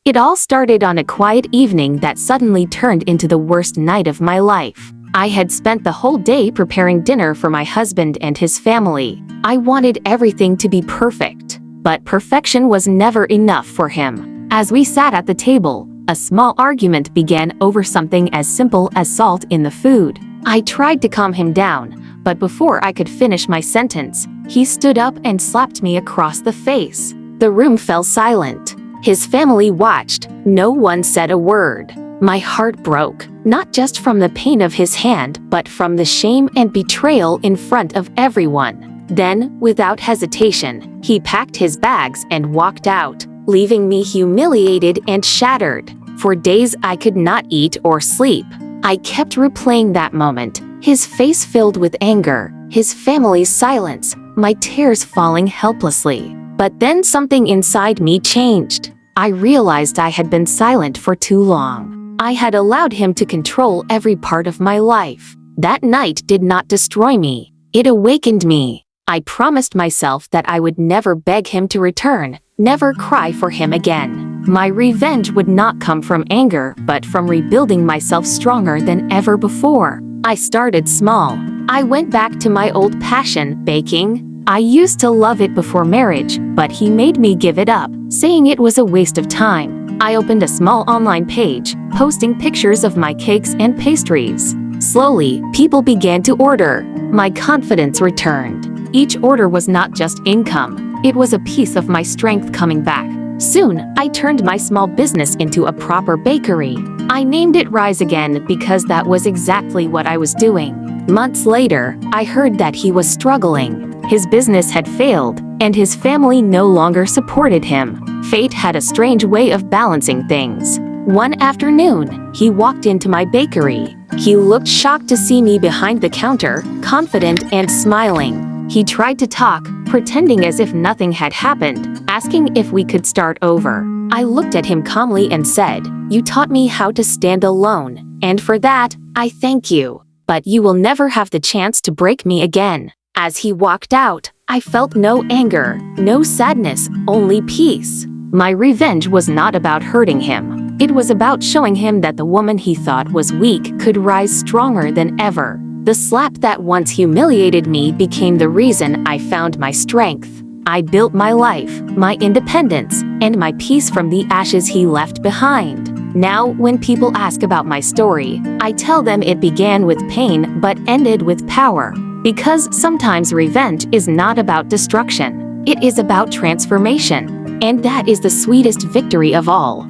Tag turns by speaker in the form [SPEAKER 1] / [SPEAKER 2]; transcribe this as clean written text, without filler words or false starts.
[SPEAKER 1] It all started on a quiet evening that suddenly turned into the worst night of my life. I had spent the whole day preparing dinner for my husband and his family. I wanted everything to be perfect, but perfection was never enough for him. As we sat at the table, a small argument began over something as simple as salt in the food. I tried to calm him down, but before I could finish my sentence, he stood up and slapped me across the face. The room fell silent. His family watched. No one said a word. My heart broke, not just from the pain of his hand, but from the shame and betrayal in front of everyone. Then, without hesitation, he packed his bags and walked out, leaving me humiliated and shattered. For days I could not eat or sleep. I kept replaying that moment, his face filled with anger, his family's silence, my tears falling helplessly. But then something inside me changed. I realized I had been silent for too long. I had allowed him to control every part of my life. That night did not destroy me. It awakened me. I promised myself that I would never beg him to return, never cry for him again. My revenge would not come from anger, but from rebuilding myself stronger than ever before. I started small. I went back to my old passion, baking. I used to love it before marriage, but he made me give it up, saying it was a waste of time. I opened a small online page, posting pictures of my cakes and pastries. Slowly, people began to order. My confidence returned. Each order was not just income, it was a piece of my strength coming back. Soon, I turned my small business into a proper bakery. I named it Rise Again because that was exactly what I was doing. Months later, I heard that he was struggling. His business had failed, and his family no longer supported him. Fate had a strange way of balancing things. One afternoon, he walked into my bakery. He looked shocked to see me behind the counter, confident and smiling. He tried to talk, pretending as if nothing had happened, asking if we could start over. I looked at him calmly and said, "You taught me how to stand alone, and for that, I thank you. But you will never have the chance to break me again." As he walked out, I felt no anger, no sadness, only peace. My revenge was not about hurting him. It was about showing him that the woman he thought was weak could rise stronger than ever. The slap that once humiliated me became the reason I found my strength. I built my life, my independence, and my peace from the ashes he left behind. Now, when people ask about my story, I tell them it began with pain but ended with power. Because sometimes revenge is not about destruction. It is about transformation. And that is the sweetest victory of all.